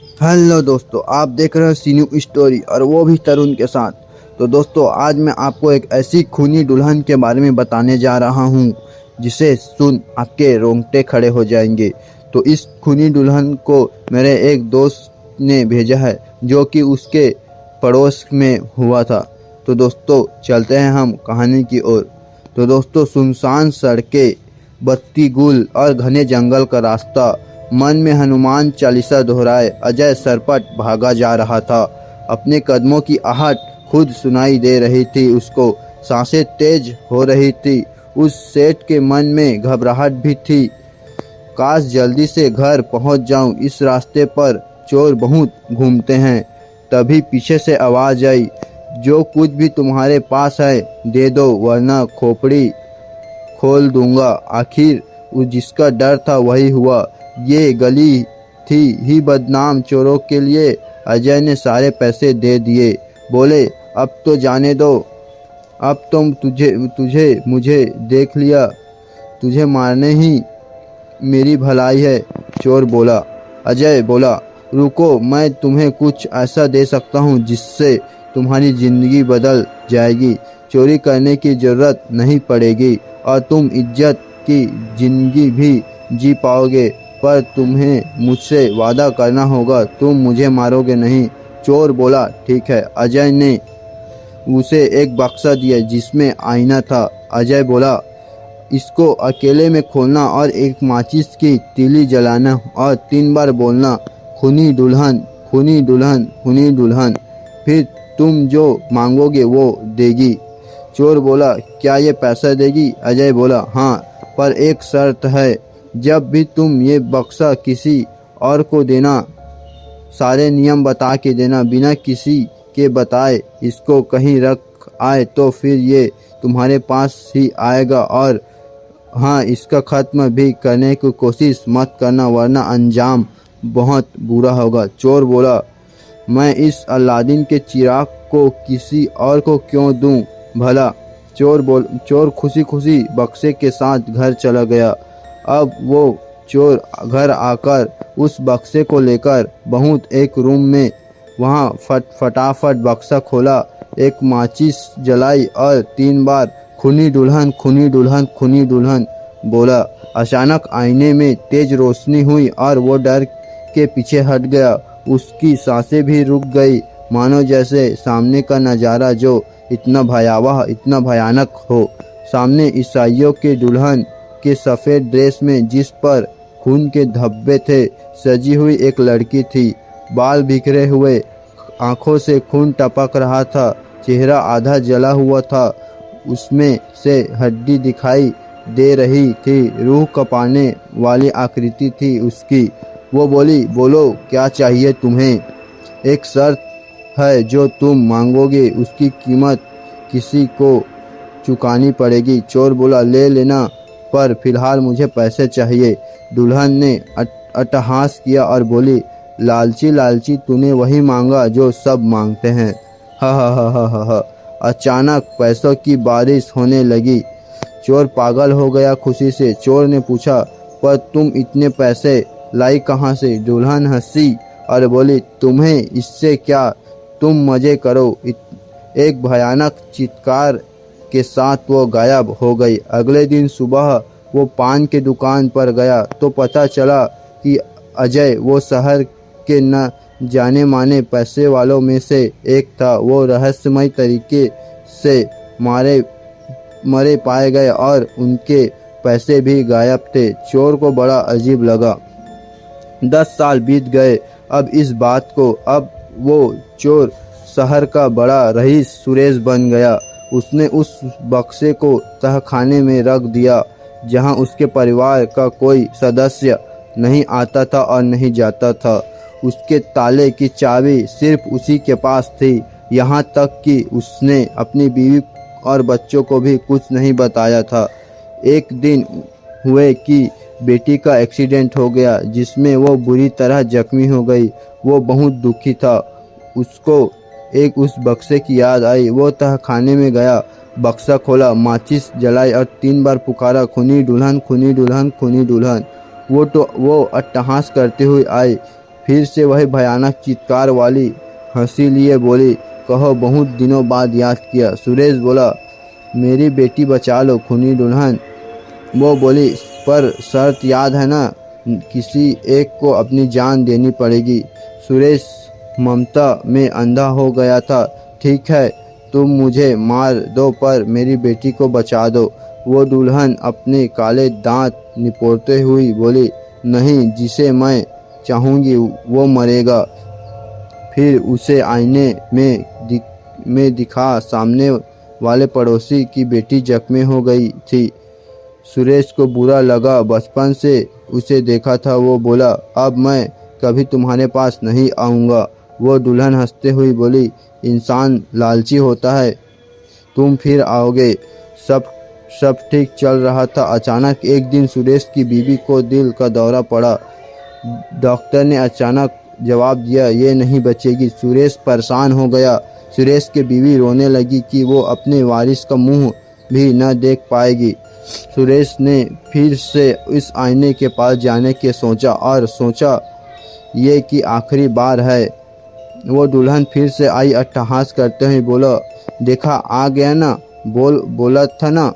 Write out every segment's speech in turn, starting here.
Hello दोस्तों, आप देख रहे हो सीन्यू स्टोरी और वो भी तरुण के साथ। तो दोस्तों, आज मैं आपको एक ऐसी खूनी दुल्हन के बारे में बताने जा रहा हूँ जिसे सुन आपके रोंगटे खड़े हो जाएंगे। तो इस खूनी दुल्हन को मेरे एक दोस्त ने भेजा है जो कि उसके पड़ोस में हुआ था। तो दोस्तों, चलते हैं हम कहानी की ओर। तो दोस्तों, सुनसान सड़कें, बत्ती गुल और घने जंगल का रास्ता, मन में हनुमान चालीसा दोहराए अजय सरपट भागा जा रहा था। अपने कदमों की आहट खुद सुनाई दे रही थी उसको। सांसें तेज हो रही थी। उस सेठ के मन में घबराहट भी थी। काश जल्दी से घर पहुंच जाऊं, इस रास्ते पर चोर बहुत घूमते हैं। तभी पीछे से आवाज आई, जो कुछ भी तुम्हारे पास है दे दो वरना खोपड़ी खोल दूंगा। आखिर जिसका डर था वही हुआ। ये गली थी ही बदनाम चोरों के लिए। अजय ने सारे पैसे दे दिए। बोले, अब तो जाने दो, अब तुम तुझे तुझे मुझे देख लिया, तुझे मारने ही मेरी भलाई है। चोर बोला। अजय बोला, रुको, मैं तुम्हें कुछ ऐसा दे सकता हूँ जिससे तुम्हारी जिंदगी बदल जाएगी। चोरी करने की जरूरत नहीं पड़ेगी और तुम इज्जत की जिंदगी भी जी पाओगे। पर तुम्हें मुझसे वादा करना होगा, तुम मुझे मारोगे नहीं। चोर बोला, ठीक है। अजय ने उसे एक बक्सा दिया जिसमें आईना था। अजय बोला, इसको अकेले में खोलना और एक माचिस की तीली जलाना और 3 बार बोलना, खूनी दुल्हन, खूनी दुल्हन, खूनी दुल्हन। फिर तुम जो मांगोगे वो देगी। चोर बोला, क्या ये पैसा देगी? अजय बोला, हाँ, पर एक शर्त है। जब भी तुम ये बक्सा किसी और को देना, सारे नियम बता के देना, बिना किसी के बताए। इसको कहीं रख आए तो फिर ये तुम्हारे पास ही आएगा। और हाँ, इसका ख़त्म भी करने की कोशिश मत करना वरना अंजाम बहुत बुरा होगा। चोर बोला, मैं इस अलादीन के चिराग को किसी और को क्यों दूं भला? चोर खुशी खुशी बक्से के साथ घर चला गया। अब वो चोर घर आकर उस बक्से को लेकर बहुत एक रूम में वहाँ फटाफट बक्सा खोला, एक माचिस जलाई और 3 बार खूनी दुल्हन, खूनी दुल्हन, खूनी दुल्हन बोला। अचानक आईने में तेज रोशनी हुई और वो डर के पीछे हट गया। उसकी सांसें भी रुक गई, मानो जैसे सामने का नज़ारा जो इतना भयावह, इतना भयानक हो। सामने ईसाइयों के दुल्हन के सफ़ेद ड्रेस में जिस पर खून के धब्बे थे सजी हुई एक लड़की थी। बाल बिखरे हुए, आंखों से खून टपक रहा था, चेहरा आधा जला हुआ था, उसमें से हड्डी दिखाई दे रही थी, रूह कपाने वाली आकृति थी उसकी। वो बोली, बोलो क्या चाहिए तुम्हें? एक शर्त है, जो तुम मांगोगे उसकी कीमत किसी को चुकानी पड़ेगी। चोर बोला, ले लेना, पर फिलहाल मुझे पैसे चाहिए। दुल्हन ने अट्टहास किया और बोली, लालची लालची, तूने वही मांगा जो सब मांगते हैं। हा हा हा हा हा हा। अचानक पैसों की बारिश होने लगी। चोर पागल हो गया खुशी से। चोर ने पूछा, पर तुम इतने पैसे लाई कहाँ से? दुल्हन हंसी और बोली, तुम्हें इससे क्या, तुम मजे करो। एक भयानक चित्कार के साथ वो गायब हो गई। अगले दिन सुबह वो पान के दुकान पर गया तो पता चला कि अजय वो शहर के न जाने माने पैसे वालों में से एक था। वो रहस्यमय तरीके से मरे पाए गए और उनके पैसे भी गायब थे। चोर को बड़ा अजीब लगा। 10 साल बीत गए अब इस बात को। अब वो चोर शहर का बड़ा रईस सुरेश बन गया। उसने उस बक्से को तहखाने में रख दिया जहां उसके परिवार का कोई सदस्य नहीं आता था और नहीं जाता था। उसके ताले की चाबी सिर्फ उसी के पास थी। यहाँ तक कि उसने अपनी बीवी और बच्चों को भी कुछ नहीं बताया था। एक दिन हुए कि बेटी का एक्सीडेंट हो गया जिसमें वो बुरी तरह जख्मी हो गई। वो बहुत दुखी था। उसको एक उस बक्से की याद आई। वो तहखाने में गया, बक्सा खोला, माचिस जलाई और 3 बार पुकारा, खूनी दुल्हन, खूनी दुल्हन, खूनी दुल्हन। वो अट्टहास करते हुए आई। फिर से वही भयानक चित्कार वाली हंसी लिए बोली, कहो बहुत दिनों बाद याद किया। सुरेश बोला, मेरी बेटी बचा लो खूनी दुल्हन। वो बोली, पर शर्त याद है ना, किसी एक को अपनी जान देनी पड़ेगी। सुरेश ममता में अंधा हो गया था। ठीक है, तुम मुझे मार दो पर मेरी बेटी को बचा दो। वो दुल्हन अपने काले दांत निपोरते हुई बोली, नहीं, जिसे मैं चाहूँगी वो मरेगा। फिर उसे आईने में दिखा सामने वाले पड़ोसी की बेटी जख्मी हो गई थी। सुरेश को बुरा लगा, बचपन से उसे देखा था। वो बोला, अब मैं कभी तुम्हारे पास नहीं आऊँगा। वो दुल्हन हंसते हुई बोली, इंसान लालची होता है, तुम फिर आओगे। सब ठीक चल रहा था। अचानक एक दिन सुरेश की बीवी को दिल का दौरा पड़ा। डॉक्टर ने अचानक जवाब दिया, ये नहीं बचेगी। सुरेश परेशान हो गया। सुरेश की बीवी रोने लगी कि वो अपने वारिस का मुंह भी न देख पाएगी। सुरेश ने फिर से इस आईने के पास जाने के सोचा ये कि आखिरी बार है। वो दुल्हन फिर से आई, अट्टहास करते हुए बोला, देखा आ गया ना, बोला था ना।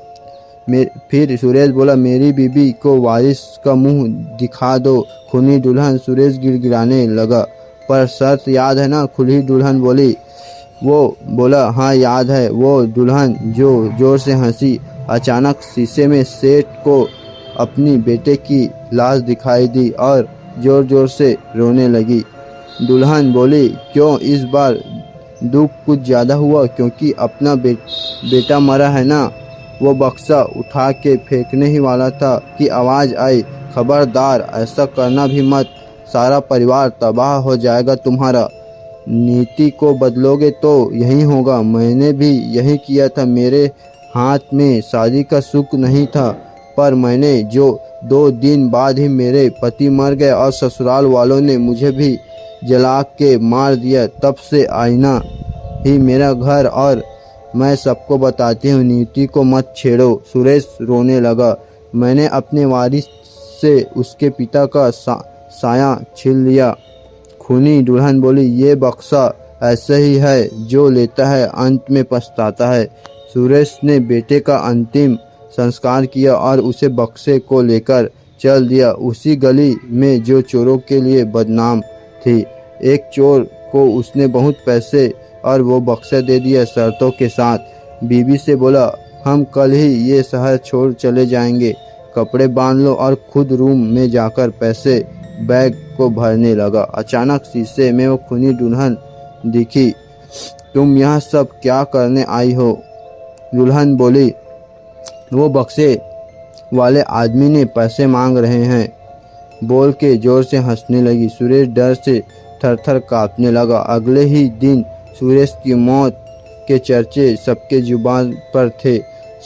फिर सुरेश बोला, मेरी बीबी को वारिस का मुंह दिखा दो। खूनी दुल्हन। सुरेश गिड़गिड़ाने लगा, पर शर्त याद है ना, खुली दुल्हन बोली। वो बोला, हाँ याद है। वो दुल्हन जोर से हंसी। अचानक शीशे में सेठ को अपनी बेटे की लाश दिखाई दी और जोर से रोने लगी। दुल्हन बोली, क्यों इस बार दुख कुछ ज़्यादा हुआ? क्योंकि अपना बेटा मरा है ना। वो बक्सा उठा के फेंकने ही वाला था कि आवाज़ आई, खबरदार, ऐसा करना भी मत, सारा परिवार तबाह हो जाएगा तुम्हारा। नीति को बदलोगे तो यही होगा। मैंने भी यही किया था। मेरे हाथ में शादी का सुख नहीं था, पर मैंने जो 2 दिन बाद ही मेरे पति मर गए और ससुराल वालों ने मुझे भी जला के मार दिया। तब से आईना ही मेरा घर और मैं सबको बताती हूँ, नीति को मत छेड़ो। सुरेश रोने लगा। मैंने अपने वारिस से उसके पिता का साया छीन लिया। खूनी दुल्हन बोली, ये बक्सा ऐसे ही है, जो लेता है अंत में पछताता है। सुरेश ने बेटे का अंतिम संस्कार किया और उसे बक्से को लेकर चल दिया उसी गली में जो चोरों के लिए बदनाम थी। एक चोर को उसने बहुत पैसे और वो बक्सा दे दिया शर्तों के साथ। बीवी से बोला, हम कल ही ये शहर छोड़ चले जाएंगे, कपड़े बांध लो, और खुद रूम में जाकर पैसे बैग को भरने लगा। अचानक शीशे में वो खूनी दुल्हन दिखी। तुम यहाँ सब क्या करने आई हो? दुल्हन बोली, वो बक्से वाले आदमी ने पैसे मांग रहे हैं, बोल के जोर से हंसने लगी। सुरेश डर से थर-थर कांपने लगा। अगले ही दिन सुरेश की मौत के चर्चे सबके जुबान पर थे।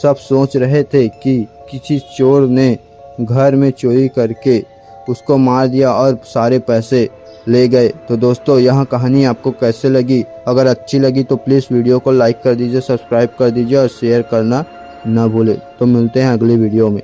सब सोच रहे थे कि किसी चोर ने घर में चोरी करके उसको मार दिया और सारे पैसे ले गए। तो दोस्तों, यह कहानी आपको कैसे लगी? अगर अच्छी लगी तो प्लीज़ वीडियो को लाइक कर दीजिए, सब्सक्राइब कर दीजिए और शेयर करना ना भूलें। तो मिलते हैं अगली वीडियो में।